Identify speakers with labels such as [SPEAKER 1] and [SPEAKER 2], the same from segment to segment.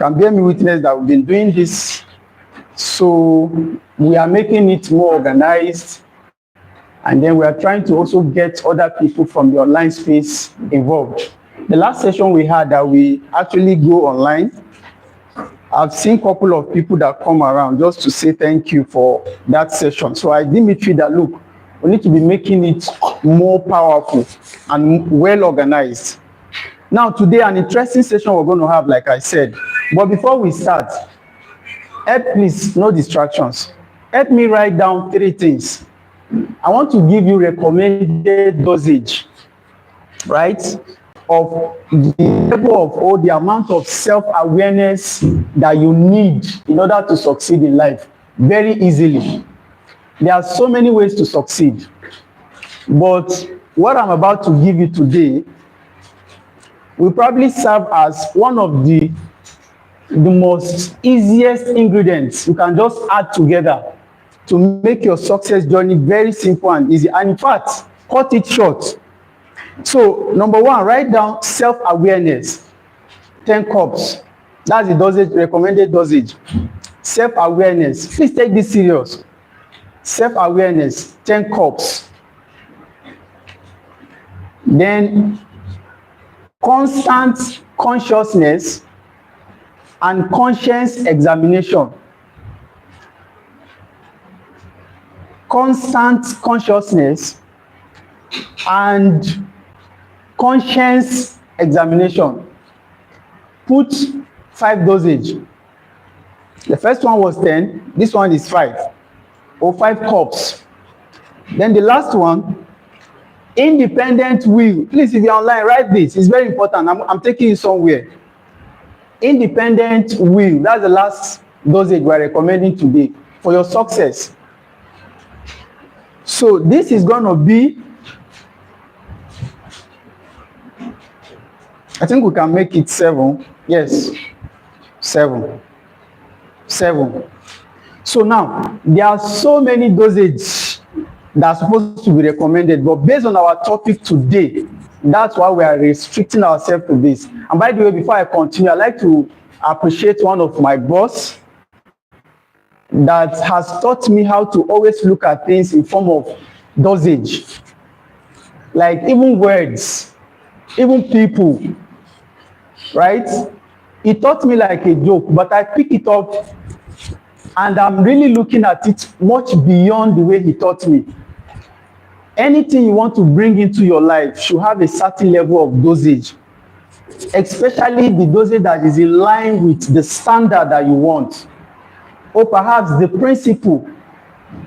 [SPEAKER 1] can bear me witness that we've been doing this, so we are making it more organized, and then we are trying to also get other people from the online space involved. The last session we had that we actually go online, I've seen a couple of people that come around just to say thank you for that session. So I deem it that, look, we need to be making it more powerful and well organized. Now, today, an interesting session we're going to have, like I said. But before we start, please, no distractions. Help me write down 3 things. I want to give you recommended dosage, right, of the level of or the amount of self-awareness that you need in order to succeed in life very easily. There are so many ways to succeed, but what I'm about to give you today will probably serve as one of the most easiest ingredients you can just add together to make your success journey very simple and easy, and in fact, cut it short. So, number 1, write down self-awareness, 10 cups. That's the dosage, recommended dosage. Self-awareness, please take this serious. Self-awareness, 10 cups. Then, constant consciousness and conscience examination. Constant consciousness and conscience examination. Put 5 dosage. The first one was 10, this one is 5, or 5 cups. Then the last one, independent will. Please, if you're online, write this. It's very important. I'm taking you somewhere. Independent will. That's the last dosage we're recommending today for your success. So this is going to be, I think we can make it 7. Yes, 7. So now, there are so many dosages that are supposed to be recommended, but based on our topic today, that's why we are restricting ourselves to this. And by the way, before I continue, I'd like to appreciate one of my boss that has taught me how to always look at things in form of dosage. Like even words, even people, right? He taught me like a joke, but I pick it up and I'm really looking at it much beyond the way he taught me. Anything you want to bring into your life should have a certain level of dosage, especially the dosage that is in line with the standard that you want, or perhaps the principle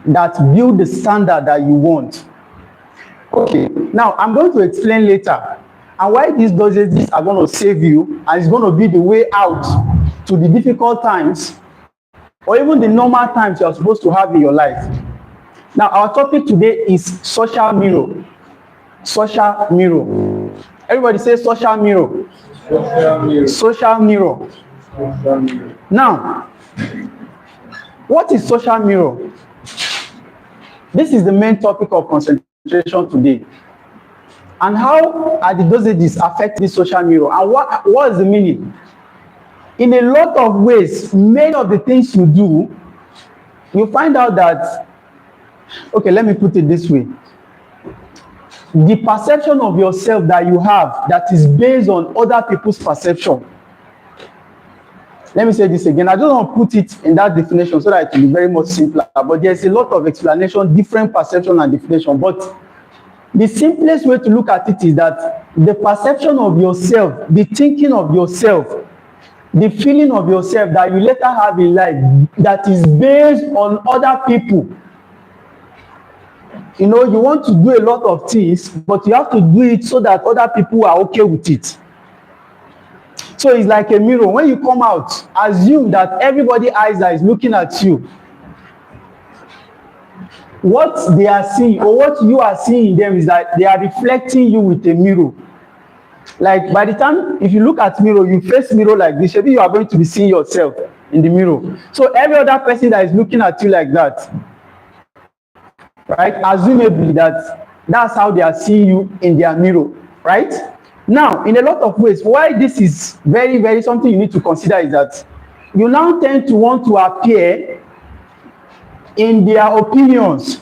[SPEAKER 1] that build the standard that you want. Okay, now I'm going to explain later and why these dosages are going to save you, and it's going to be the way out to the difficult times or even the normal times you're supposed to have in your life. Now, our topic today is social mirror. Social mirror. Everybody say social mirror. Social mirror. Social mirror. Social mirror. Now, what is social mirror? This is the main topic of concentration today. And how are the dosages affect this social mirror? And what is the meaning? In a lot of ways, many of the things you do, you find out that, okay, let me put it this way. The perception of yourself that you have that is based on other people's perception. Let me say this again. I just want to put it in that definition so that it will be very much simpler. But there's a lot of explanation, different perception and definition. But the simplest way to look at it is that the perception of yourself, the thinking of yourself, the feeling of yourself that you later have in life that is based on other people. You know, you want to do a lot of things, but you have to do it so that other people are okay with it. So it's like a mirror. When you come out, assume that everybody's eyes that is looking at you, what they are seeing or what you are seeing in them is that they are reflecting you with a mirror. Like by the time, if you look at mirror, you face mirror like this, maybe you are going to be seeing yourself in the mirror. So every other person that is looking at you like that, right, assumably that's how they are seeing you in their mirror, right? Now, in a lot of ways, why this is very, very something you need to consider is that you now tend to want to appear in their opinions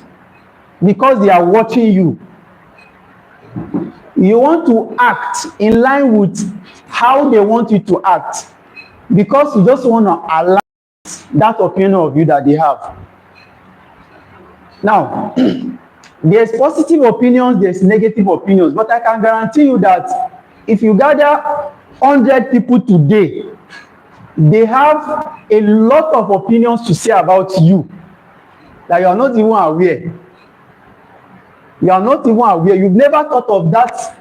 [SPEAKER 1] because they are watching you. You want to act in line with how they want you to act because you just want to align that opinion of you that they have. Now, there's positive opinions, there's negative opinions, but I can guarantee you that if you gather 100 people today, they have a lot of opinions to say about you that you are not even aware. You are not even aware. You've never thought of that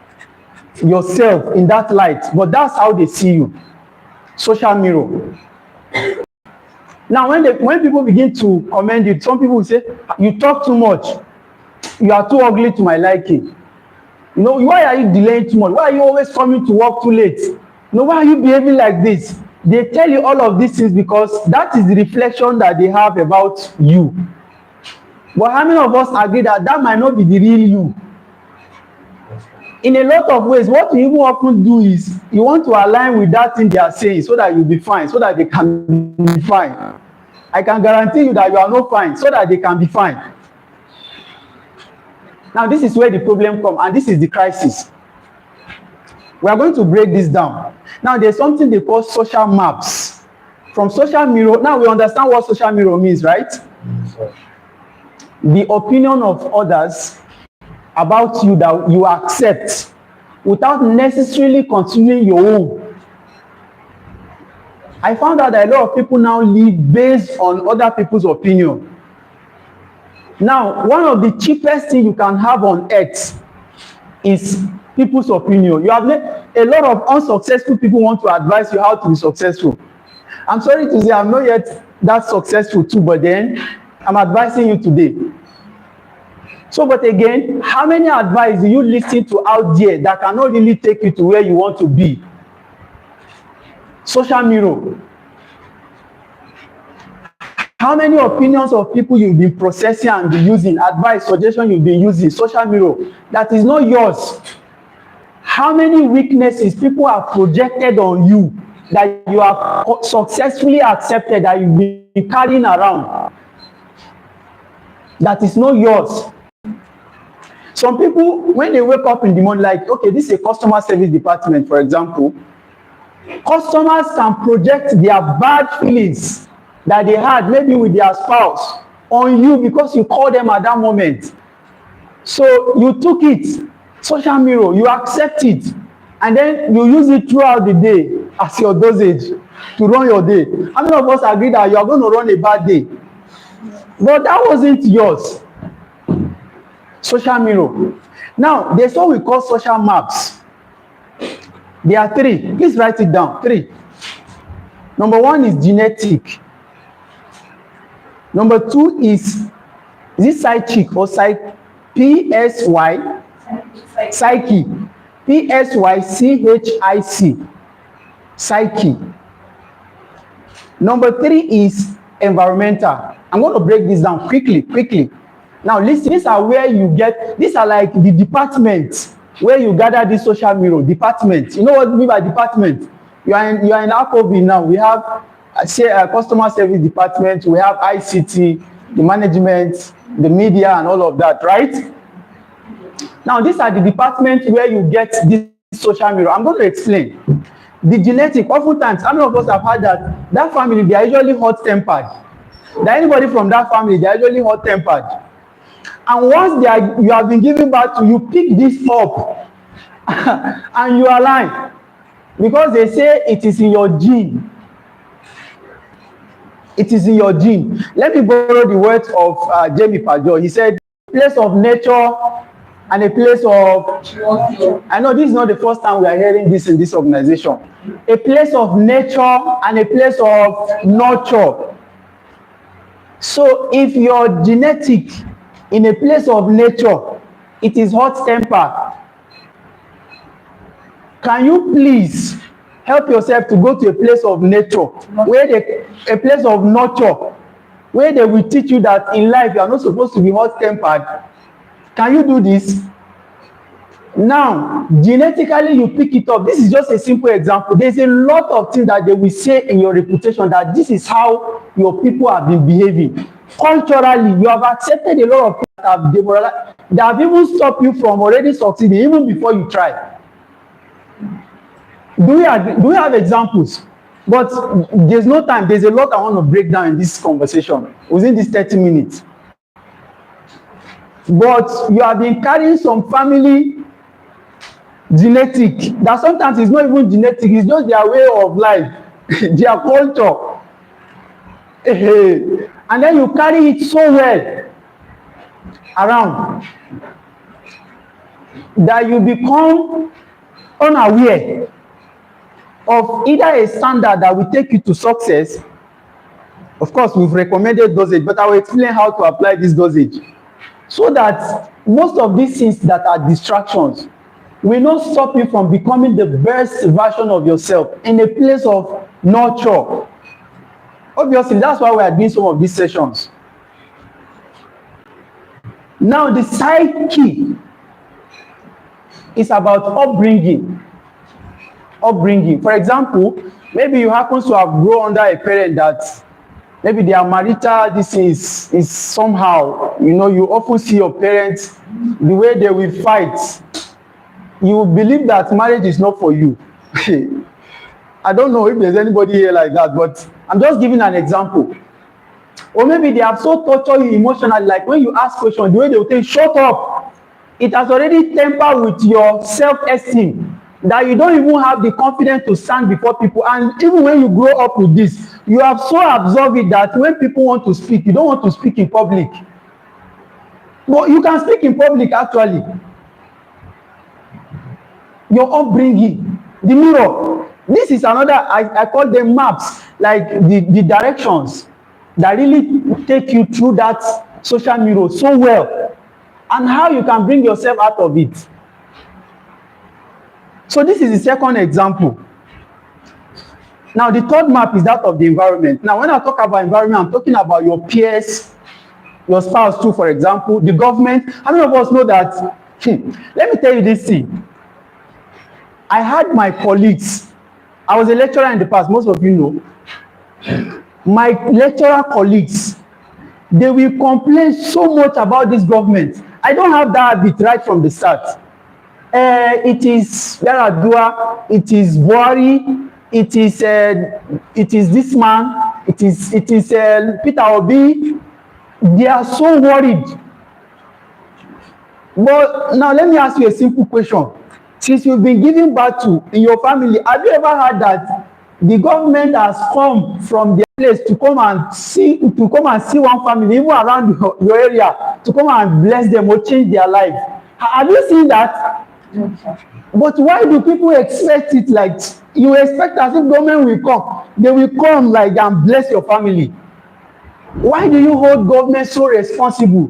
[SPEAKER 1] yourself in that light, but that's how they see you. Social mirror. Now, when people begin to commend you, some people will say, you talk too much. You are too ugly to my liking. You know, why are you delaying too much? Why are you always coming to work too late? You know, why are you behaving like this? They tell you all of these things because that is the reflection that they have about you. But how many of us agree that that might not be the real you? In a lot of ways, what you even often do is you want to align with that thing they are saying so that you'll be fine, so that they can be fine. I can guarantee you that you are not fine, so that they can be fine. Now, this is where the problem comes, and this is the crisis. We are going to break this down. Now, there's something they call social maps. From social mirror, now we understand what social mirror means, right? The opinion of others about you that you accept without necessarily considering your own. I found out that a lot of people now live based on other people's opinion. Now, one of the cheapest things you can have on earth is people's opinion. You have a lot of unsuccessful people want to advise you how to be successful. I'm sorry to say I'm not yet that successful too, but then I'm advising you today. So, but again, how many advice do you listen to out there that cannot really take you to where you want to be? Social mirror. How many opinions of people you've been processing and been using, advice, suggestion you've been using, social mirror, that is not yours? How many weaknesses people have projected on you that you have successfully accepted, that you've been carrying around, that is not yours? Some people, when they wake up in the morning, like, okay, this is a customer service department, for example, customers can project their bad feelings that they had maybe with their spouse on you because you called them at that moment. So you took it, social mirror, you accept it, and then you use it throughout the day as your dosage to run your day. How many of us agree that you are going to run a bad day? But that wasn't yours. Social mirror. Now, there's what we call social maps. There are three. Please write it down. Three. Number one is genetic. Number two is this psychic or P-S-Y, psyche. P-S-Y-C-H-I-C. Psyche. Number three is environmental. I'm going to break this down quickly. Now, listen, these are where you get, these are like the departments where you gather this social mirror. Department. You know what I mean by department? You are in RCOB now. We have a customer service department, we have ICT, the management, the media, and all of that, right? Now, these are the departments where you get this social mirror. I'm going to explain. The genetic, oftentimes, how many of us have heard that family, they are usually hot-tempered? That anybody from that family, they are usually hot-tempered. And once you have been given back to you, pick this up and you align. Because they say it is in your gene. It is in your gene. Let me borrow the words of Jamie Pajo. He said, a place of nature and a place of... I know this is not the first time we are hearing this in this organization. A place of nature and a place of nurture. So if you're genetic in a place of nature, it is hot temper. Can you please help yourself to go to a place of nature, a place of nurture, where they will teach you that in life you are not supposed to be hot tempered? Can you do this? Now, genetically, you pick it up. This is just a simple example. There's a lot of things that they will say in your reputation that this is how your people have been behaving. Culturally, you have accepted a lot of things that have demoralized, that have even stopped you from already succeeding even before you try. Do we have examples? But there's no time. There's a lot I want to break down in this conversation within this 30 minutes. But you have been carrying some family genetic that sometimes it's not even genetic, it's just their way of life, their culture. And then you carry it so well around that you become unaware of either a standard that will take you to success. Of course, we've recommended dosage, but I will explain how to apply this dosage so that most of these things that are distractions will not stop you from becoming the best version of yourself in a place of nurture. Obviously, that's why we are doing some of these sessions. Now, the psyche is about upbringing. For example, maybe you happen to have grown under a parent that maybe their marital this is somehow, you often see your parents, the way they will fight. You will believe that marriage is not for you. I don't know if there's anybody here like that, but I'm just giving an example. Or maybe they have so tortured you emotionally, like when you ask questions, the way they will say, shut up. It has already tempered with your self-esteem that you don't even have the confidence to stand before people. And even when you grow up with this, you have so absorbed it that when people want to speak, you don't want to speak in public. But you can speak in public actually. Your upbringing, the mirror. This is another, I call them maps, like the directions that really take you through that social mirror so well, and how you can bring yourself out of it. So this is the second example. Now the third map is that of the environment. Now when I talk about environment, I'm talking about your peers, your spouse too, for example, the government. How many of us know that? Let me tell you this thing. I had my colleagues. I was a lecturer in the past, most of you know. My lecturer colleagues, they will complain so much about this government. I don't have that habit right from the start. It is Yaradua, it is Buhari, it is this man, it is Peter Obi. They are so worried. But now let me ask you a simple question. Since you've been giving birth to in your family, have you ever heard that the government has come from their place to come and see one family, even around your area, to come and bless them or change their life? Have you seen that? But why do people expect it? Like you expect as if government will come, they will come like and bless your family. Why do you hold government so responsible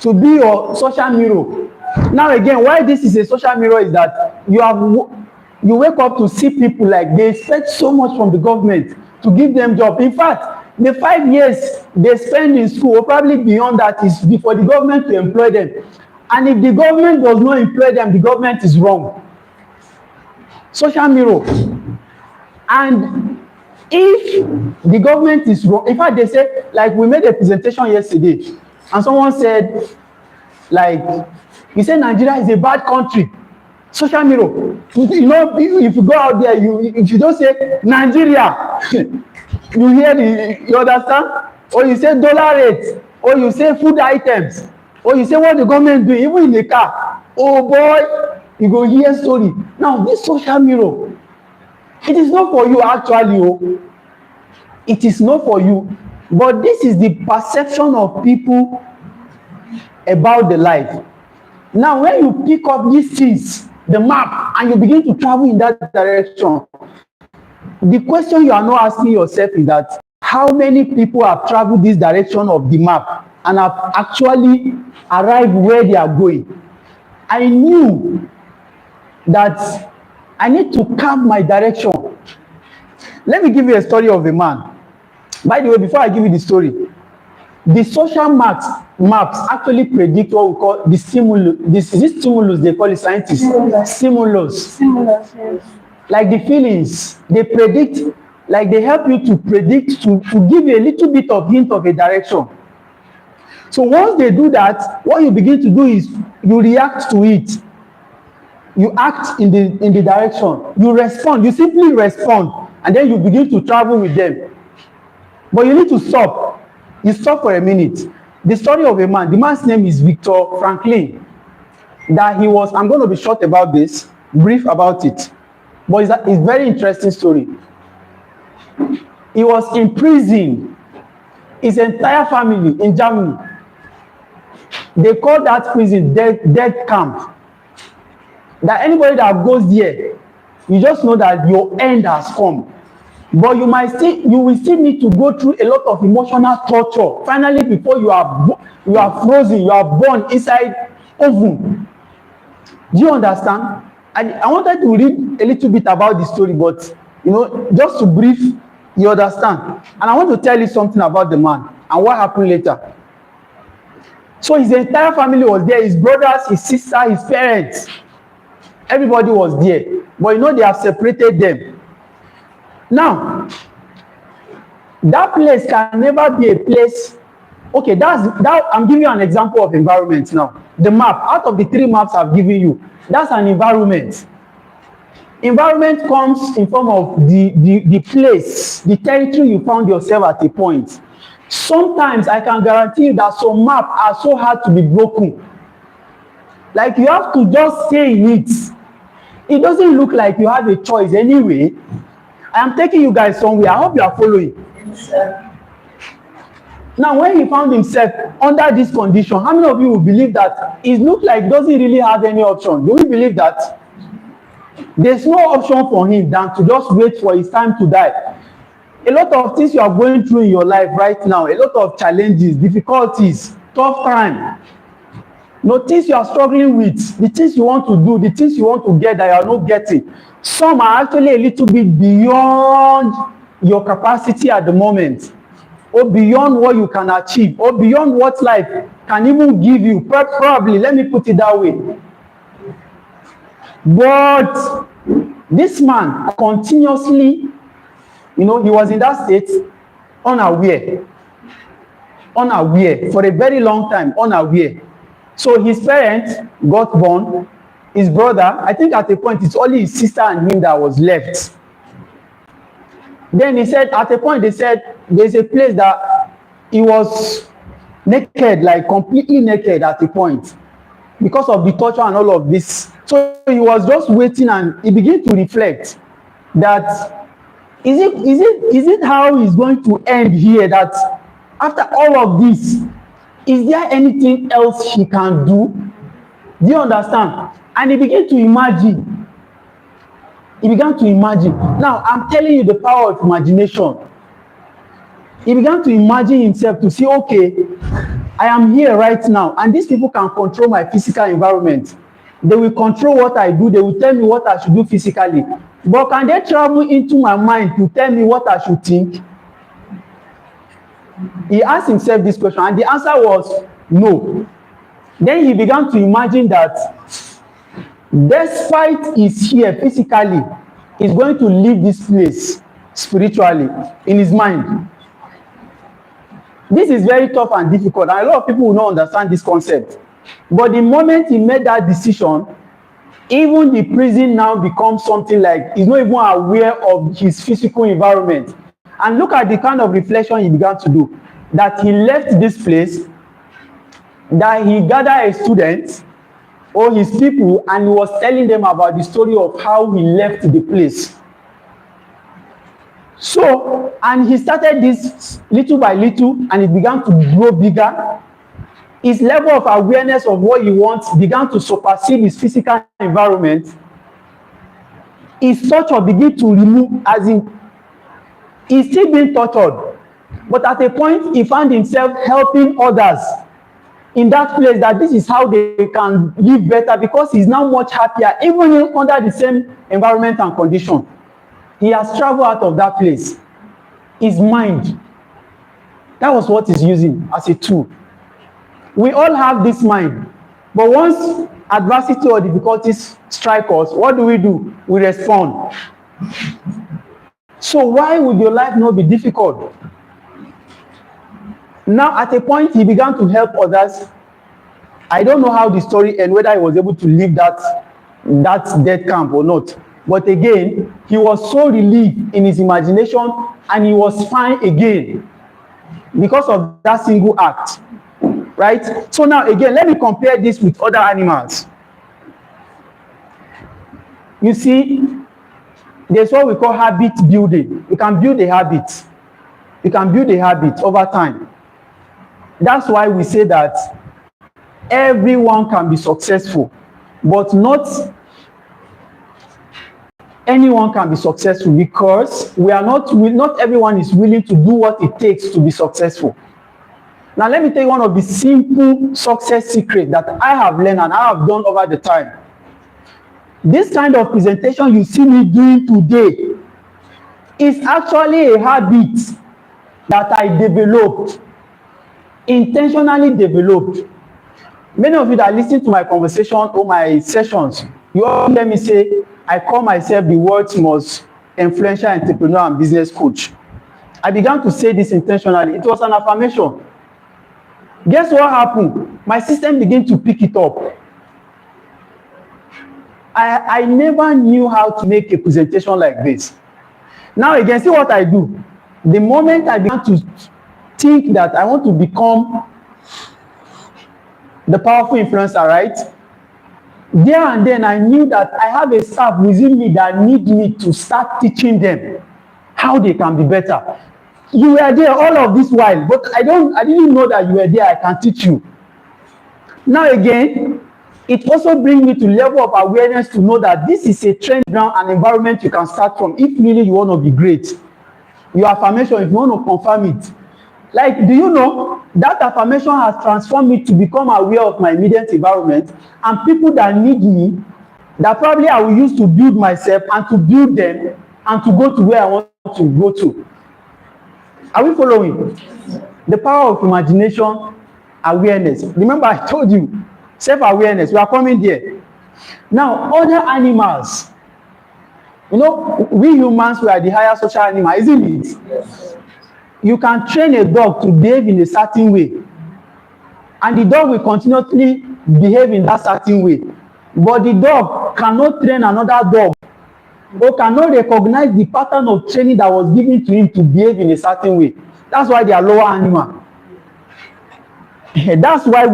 [SPEAKER 1] to be your social mirror? Now again, why this is a social mirror is that you wake up to see people like they expect so much from the government to give them job. In fact, the 5 years they spend in school, or probably beyond that, is for the government to employ them. And if the government does not employ them, the government is wrong. Social mirror. And if the government is wrong, in fact, they say, like we made a presentation yesterday, and someone said, like, he said Nigeria is a bad country. Social mirror. If you go out there, if you don't say Nigeria, you hear you understand? Or you say dollar rate, or you say food items, or you say what the government doing, even in the car. Oh boy, you go hear story. Now this social mirror, it is not for you actually. Oh, it is not for you. But this is the perception of people about the life. Now when you pick up these things, the map, and you begin to travel in that direction, the question you are not asking yourself is that how many people have traveled this direction of the map and have actually arrived where they are going? I knew that I need to carve my direction. Let me give you a story of a man. By the way, before I give you the story, The social maps actually predict what we call the stimulus. This stimulus they call it scientists. Stimulus.
[SPEAKER 2] Yes.
[SPEAKER 1] Like the feelings, they predict, like they help you to predict, to give you a little bit of hint of a direction. So once they do that, what you begin to do is you react to it. You act in the direction. You respond. You simply respond, and then you begin to travel with them. But you need to stop. You stop for a minute. The story of a man. The man's name is Victor Franklin. That he was. I'm going to be short about this, brief about it, but it's a very interesting story. He was in prison. His entire family in Germany. They call that prison death camp. That anybody that goes there, you just know that your end has come. But you will still need to go through a lot of emotional torture. Finally, before you are frozen, you are born inside oven. Do you understand? I wanted to read a little bit about the story, but just to brief, you understand. And I want to tell you something about the man and what happened later. So his entire family was there, his brothers, his sister, his parents. Everybody was there. But they have separated them. Now, that place can never be a place. Okay, that I'm giving you an example of environment now. The map, out of the 3 maps I've given you, that's an environment. Environment comes in form of the place, the territory you found yourself at a point. Sometimes I can guarantee you that some maps are so hard to be broken. Like you have to just stay in it. It doesn't look like you have a choice anyway. I am taking you guys somewhere. I hope you are following.
[SPEAKER 2] Yes,
[SPEAKER 1] now, when he found himself under this condition, how many of you will believe that it looks like doesn't really have any option? Do we believe that? There's no option for him than to just wait for his time to die. A lot of things you are going through in your life right now, a lot of challenges, difficulties, tough time. Things you are struggling with, the things you want to do, the things you want to get that you are not getting. Some are actually a little bit beyond your capacity at the moment, or beyond what you can achieve, or beyond what life can even give you. Probably, let me put it that way. But this man continuously, he was in that state, unaware for a very long time, unaware. So his parents got born. His brother, I think at a point, it's only his sister and him that was left. Then he said, at a point, they said, there's a place that he was naked, like completely naked at a point, because of the torture and all of this. So he was just waiting, and he began to reflect that, is it how he's going to end here, that after all of this, is there anything else he can do? Do you understand? And he began to imagine. Now, I'm telling you the power of imagination. He began to imagine himself to say, okay, I am here right now, and these people can control my physical environment. They will control what I do. They will tell me what I should do physically. But can they travel into my mind to tell me what I should think? He asked himself this question, and the answer was no. Then he began to imagine that despite he's here physically, he's going to leave this place spiritually in his mind. This is very tough and difficult, and a lot of people will not understand this concept. But the moment he made that decision, even the prison now becomes something like he's not even aware of his physical environment. And look at the kind of reflection he began to do. That he left this place, that he gathered his students or his people, and he was telling them about the story of how he left the place. So, and he started this little by little, and it began to grow bigger. His level of awareness of what he wants began to supersede his physical environment. His torture began to remove, as in, he's still being tortured. But at a point, he found himself helping others in that place, that this is how they can live better, because he's now much happier, even under the same environment and condition. He has traveled out of that place. His mind. That was what he's using as a tool. We all have this mind, but once adversity or difficulties strike us, what do? We respond. So why would your life not be difficult? Now, at a point, he began to help others. I don't know how the story ends, whether he was able to leave that death camp or not. But again, he was so relieved in his imagination, and he was fine again because of that single act. Right? So now again, let me compare this with other animals. You see, there's what we call habit building. You can build a habit. You can build a habit over time. That's why we say that everyone can be successful, but not anyone can be successful, because not everyone is willing to do what it takes to be successful. Now, let me tell you one of the simple success secrets that I have learned and I have done over the time. This kind of presentation you see me doing today is actually a habit that I developed, intentionally developed. Many of you that listen to my conversation or my sessions, you all hear me say, I call myself the world's most influential entrepreneur and business coach. I began to say this intentionally. It was an affirmation. Guess what happened? My system began to pick it up. I never knew how to make a presentation like this. Now again, see what I do. The moment I began to think that I want to become the powerful influencer, right? There and then I knew that I have a staff within me that need me to start teaching them how they can be better. You were there all of this while, but I didn't know that you were there. I can teach you. Now again, it also brings me to level of awareness to know that this is a trend ground and environment you can start from if really you want to be great. Your affirmation, if you want to confirm it. Like, do you know that affirmation has transformed me to become aware of my immediate environment and people that need me, that probably I will use to build myself and to build them and to go to where I want to go to. Are we following? The power of imagination, awareness. Remember, I told you, self-awareness. We are coming there. Now, other animals, you know, we humans, we are the higher social animal, isn't it? Yes. You can train a dog to behave in a certain way, and the dog will continuously behave in that certain way. But the dog cannot train another dog, or cannot recognize the pattern of training that was given to him to behave in a certain way. That's why they are lower animal. That's why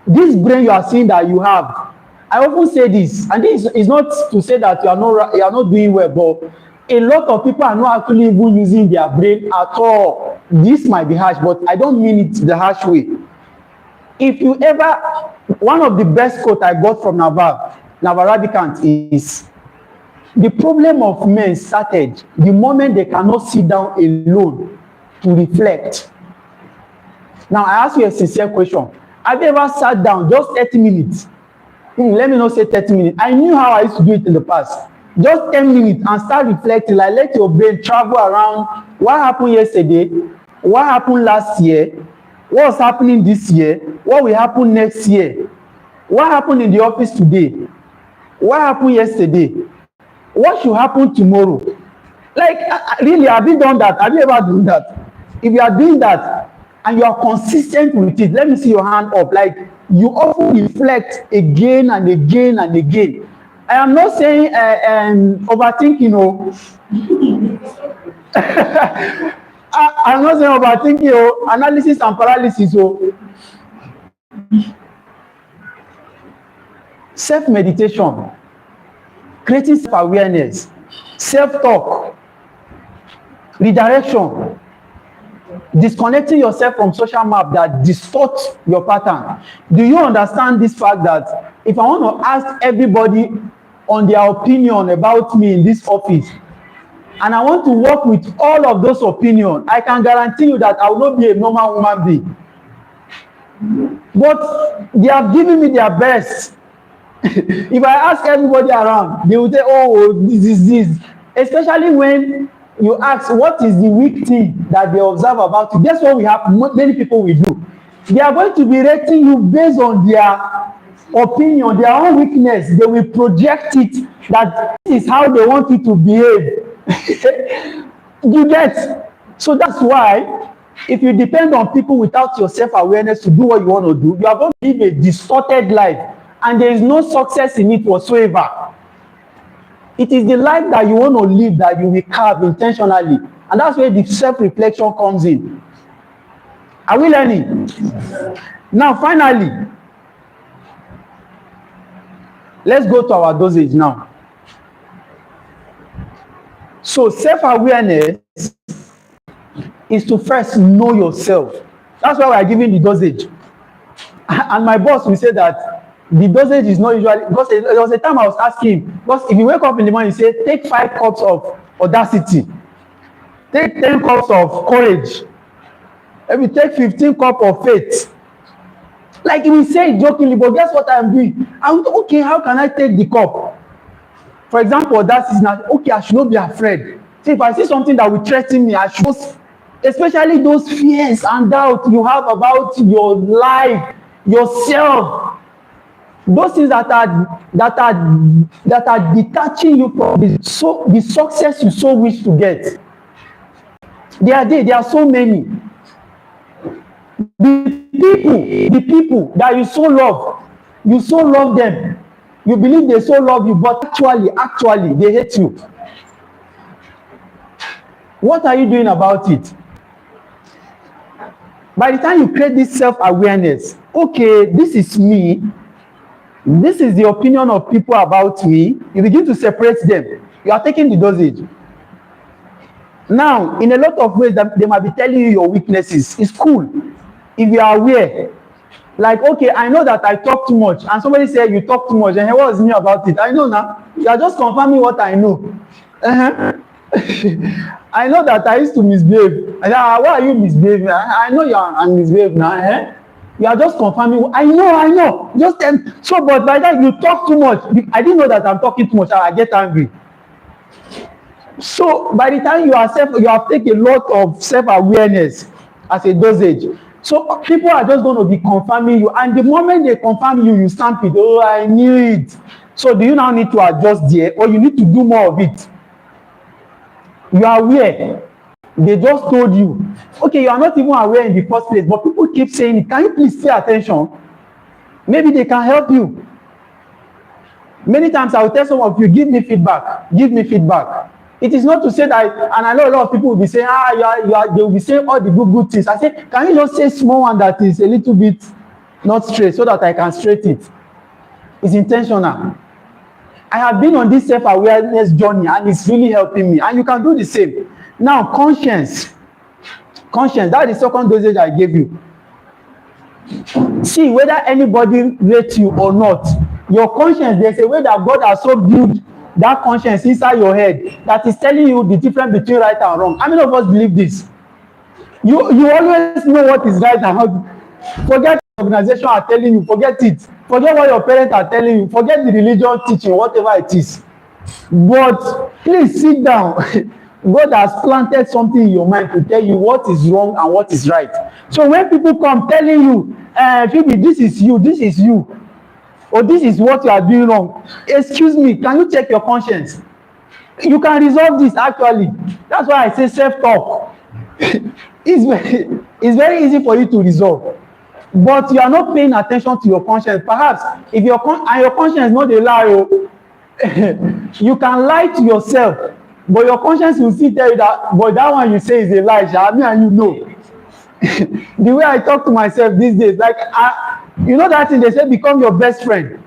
[SPEAKER 1] this brain you are seeing that you have. I often say this, and this is not to say that you are not doing well, but a lot of people are not actually even using their brain at all. This might be harsh, but I don't mean it the harsh way. If you ever, one of the best quotes I got from Naval Ravikant is, the problem of men started the moment they cannot sit down alone to reflect. Now, I ask you a sincere question. Have you ever sat down just 30 minutes? Let me not say 30 minutes. I knew how I used to do it in the past. Just 10 minutes and start reflecting. Like, let your brain travel around. What happened yesterday? What happened last year? What's happening this year? What will happen next year? What happened in the office today? What happened yesterday? What should happen tomorrow? Like, really, have you done that? Have you ever done that? If you are doing that and you are consistent with it, let me see your hand up. Like, you often reflect again and again and again. I am not saying overthinking. I'm not saying overthinking. Analysis and paralysis. Self-meditation, creating self-awareness, self-talk, redirection, disconnecting yourself from social map that distorts your pattern. Do you understand this fact that if I want to ask everybody on their opinion about me in this office, and I want to work with all of those opinions, I can guarantee you that I will not be a normal human being. But they have given me their best. If I ask everybody around, they will say, oh, this is this. Especially when you ask what is the weak thing that they observe about you. Guess what we have many people will do. They are going to be rating you based on their opinion, their own weakness. They will project it that this is how they want you to behave. You get? So that's why if you depend on people without your self-awareness to do what you want to do, you are going to live a distorted life and there is no success in it whatsoever. It is the life that you want to live that you will carve intentionally, and that's where the self-reflection comes in. Are we learning? Now, finally, let's go to our dosage now. So, self-awareness is to first know yourself. That's why we are giving the dosage. And my boss will say that the dosage is not usually, because there was a time I was asking, because if you wake up in the morning, you say, take 5 cups of audacity, take 10 cups of courage, maybe take 15 cups of faith. Like he will say it jokingly, but guess what I'm doing? I'm okay, how can I take the cup? For example, audacity is not, okay, I should not be afraid. See, if I see something that will threaten me, I should, especially those fears and doubt you have about your life, yourself. Those things that are detaching you from the success you so wish to get. There are so many. The people that you so love them. You believe they so love you, but actually they hate you. What are you doing about it? By the time you create this self-awareness, okay, this is me. This is the opinion of people about me. You begin to separate them. You are taking the dosage. Now, in a lot of ways, that they might be telling you your weaknesses. It's cool if you are aware. Like, okay, I know that I talk too much, and somebody said you talk too much, and what was new about it? I know now. You are just confirming what I know. I know that I used to misbehave. Why are you misbehaving? I know you are misbehaving now. You are just confirming. I know. Just so, but by that you talk too much. I didn't know that I'm talking too much. I get angry. So by the time you have taken a lot of self-awareness as a dosage. So people are just going to be confirming you, and the moment they confirm you, you stamp it. Oh, I knew it. So do you now need to adjust there, or you need to do more of it? You are aware. They just told you. Okay, you are not even aware in the first place, but people keep saying it. Can you please pay attention? Maybe they can help you. Many times I will tell some of you, give me feedback. It is not to say that, and I know a lot of people will be saying, they will be saying all the good things. I say, can you just say small one that is a little bit not straight so that I can straighten it? It's intentional. I have been on this self-awareness journey and it's really helping me. And you can do the same. Now, conscience, that is the second dosage I gave you. See whether anybody rates you or not. Your conscience, there's a way that God has so built that conscience inside your head that is telling you the difference between right and wrong. How many of us believe this? You always know what is right and wrong. Forget the organization are telling you, forget it. Forget what your parents are telling you. Forget the religion teaching, whatever it is. But please sit down. God has planted something in your mind to tell you what is wrong and what is right. So when people come telling you, Phoebe, this is you, or this is what you are doing wrong, excuse me, can you check your conscience? You can resolve this actually. That's why I say self-talk. It's very easy for you to resolve. But you are not paying attention to your conscience. Perhaps if your conscience is not a lie, you can lie to yourself, but your conscience will still tell you that, but that one you say is a lie, me and you know. The way I talk to myself these days, like, you know that thing they say, become your best friend.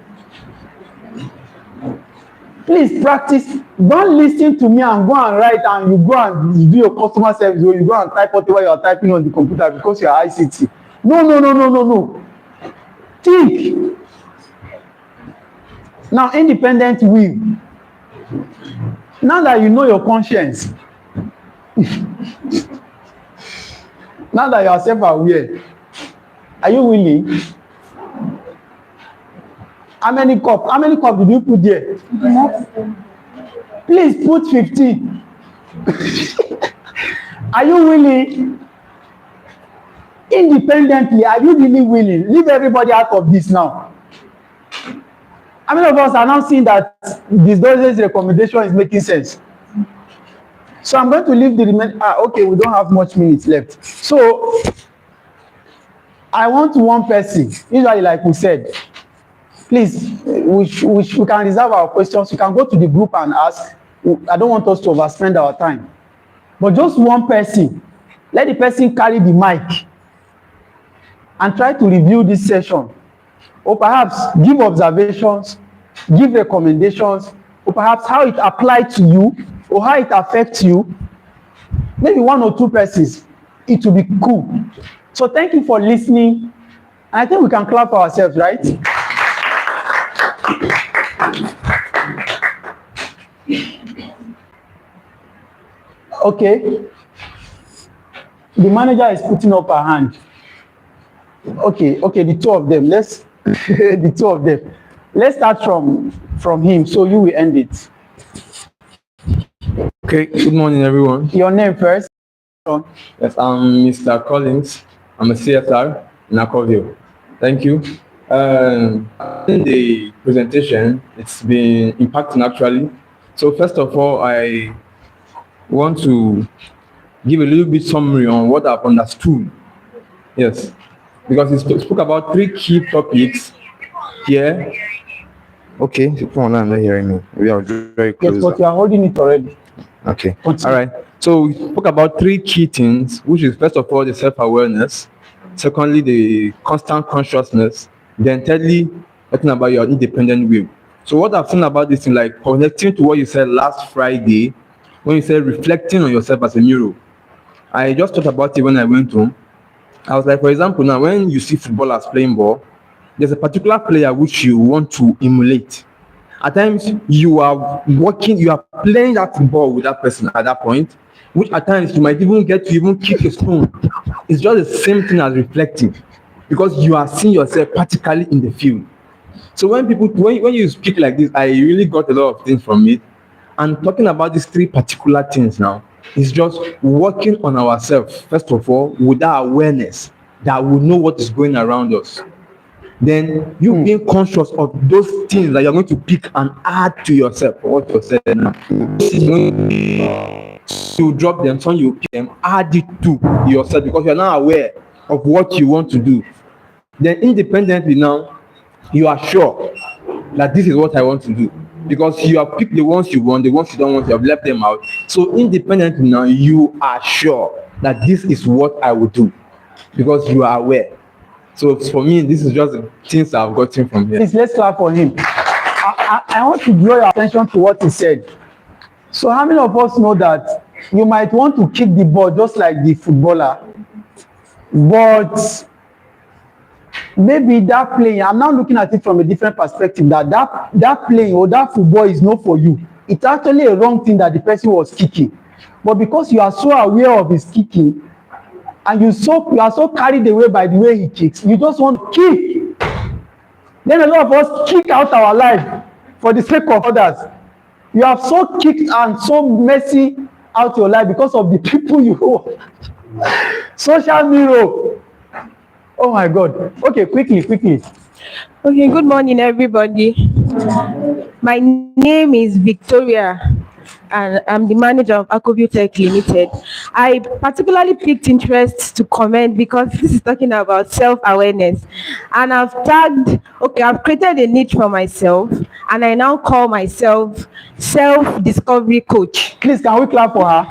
[SPEAKER 1] Please practice. Don't listen to me and go and write and you go and do your customer service, or you go and type whatever you are typing on the computer because you are ICT. No. Think. Now, independent will. Now that you know your conscience, now that you are self-aware, are you willing? How many cups did you put there? Please put 15. Are you willing? Independently, are you really willing? Leave everybody out of this now. How many of us are now seeing that this dosage recommendation is making sense? So I'm going to leave the remaining. Okay, we don't have much minutes left. So I want one person, usually like we said, please, we can reserve our questions. You can go to the group and ask. I don't want us to overspend our time. But just one person, let the person carry the mic and try to review this session. Or perhaps give observations, give recommendations, or perhaps how it applied to you, or how it affects you. Maybe one or two persons. It will be cool. So thank you for listening. I think we can clap for ourselves, right? Okay. The manager is putting up her hand. Okay, the two of them. The two of them. Let's start from him. So you will end it.
[SPEAKER 2] Okay, good morning, everyone.
[SPEAKER 1] Your name first.
[SPEAKER 2] Yes, I'm Mr. Collins. I'm a CSR in Akoville. Thank you. In the presentation, it's been impacting actually. So first of all, I want to give a little bit summary on what I've understood. Yes, because it spoke about three key topics here. Okay, people online not hearing me. We are very close.
[SPEAKER 1] Yes, but you are holding it already.
[SPEAKER 2] Okay. All right. So we spoke about three key things, which is first of all the self-awareness, secondly the constant consciousness, then thirdly talking about your independent will. So what I've seen about this thing, like connecting to what you said last Friday, when you said reflecting on yourself as a mirror. I just thought about it when I went home. I was like, for example, now when you see footballers playing ball, there's a particular player which you want to emulate. At times you are playing that football with that person at that point, which at times you might even get to even kick a stone. It's just the same thing as reflecting, because you are seeing yourself practically in the field. So when you speak like this, I really got a lot of things from it. And talking about these three particular things now is just working on ourselves, first of all, with that awareness that we know what is going around us. Then you being conscious of those things that you're going to pick and add to yourself. What you said now, you drop them, so you pick them, add it to yourself, because you're now aware of what you want to do. Then independently now, you are sure that this is what I want to do, because you have picked the ones you want, the ones you don't want, you have left them out. So independently now, you are sure that this is what I will do, because you are aware. So for me, this is just the things I've gotten from here.
[SPEAKER 1] Please, let's clap for him. I want to draw your attention to what he said. So how many of us know that you might want to kick the ball just like the footballer, but maybe that playing, I'm now looking at it from a different perspective, that playing or that football is not for you. It's actually a wrong thing that the person was kicking. But because you are so aware of his kicking, and you are so carried away by the way he kicks, you just want to kick. Then a lot of us kick out our life for the sake of others. You have so kicked and so messy out your life because of the people you social media. Oh my God. Okay, quickly.
[SPEAKER 3] Okay, good morning, everybody. My name is Victoria, and I'm the manager of Akoville Tech Limited. I particularly picked interest to comment because this is talking about self-awareness. And I've created a niche for myself, and I now call myself self-discovery coach.
[SPEAKER 1] Please, can we clap for her?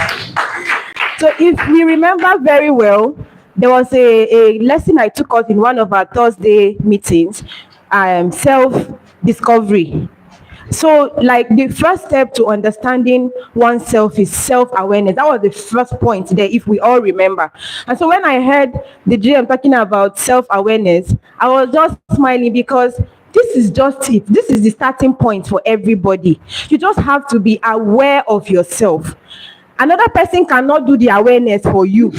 [SPEAKER 3] So if we remember very well, there was a lesson I took out in one of our Thursday meetings, self-discovery. So like the first step to understanding oneself is self-awareness. That was the first point there, if we all remember. And so when I heard the GM talking about self-awareness, I was just smiling because this is just it. This is the starting point for everybody. You just have to be aware of yourself. Another person cannot do the awareness for you.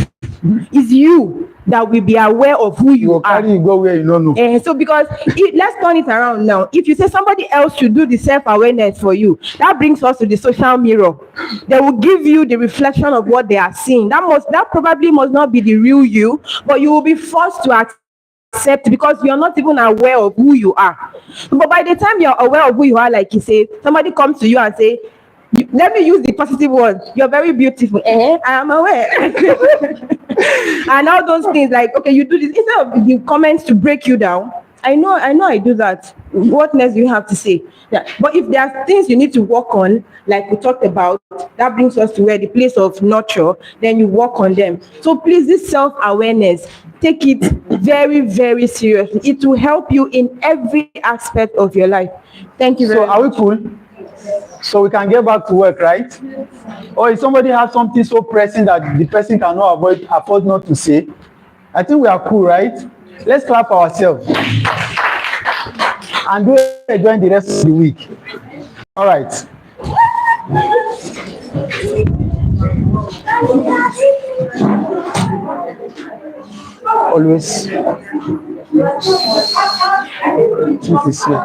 [SPEAKER 3] It's you that will be aware of who
[SPEAKER 1] You
[SPEAKER 3] you
[SPEAKER 1] go
[SPEAKER 3] are.
[SPEAKER 1] carry you go where you don't know.
[SPEAKER 3] So because let's turn it around now. If you say somebody else should do the self-awareness for you, that brings us to the social mirror. They will give you the reflection of what they are seeing. That probably must not be the real you, but you will be forced to accept because you're not even aware of who you are. But by the time you're aware of who you are, like you say, somebody comes to you and say, let me use the positive one. You're very beautiful. I am aware. And all those things, like, okay, you do this instead of the comments to break you down. I do that. What next do you have to say? Yeah. But if there are things you need to work on, like we talked about, that brings us to where the place of nurture, then you work on them. So please, this self-awareness, take it very, very seriously. It will help you in every aspect of your life. Thank you very
[SPEAKER 1] So are we
[SPEAKER 3] much.
[SPEAKER 1] cool? So we can get back to work, right? Or if somebody has something so pressing that the person cannot afford not to say, I think we are cool, right? Let's clap for ourselves and do enjoy the rest of the week. All right. Always. It is here.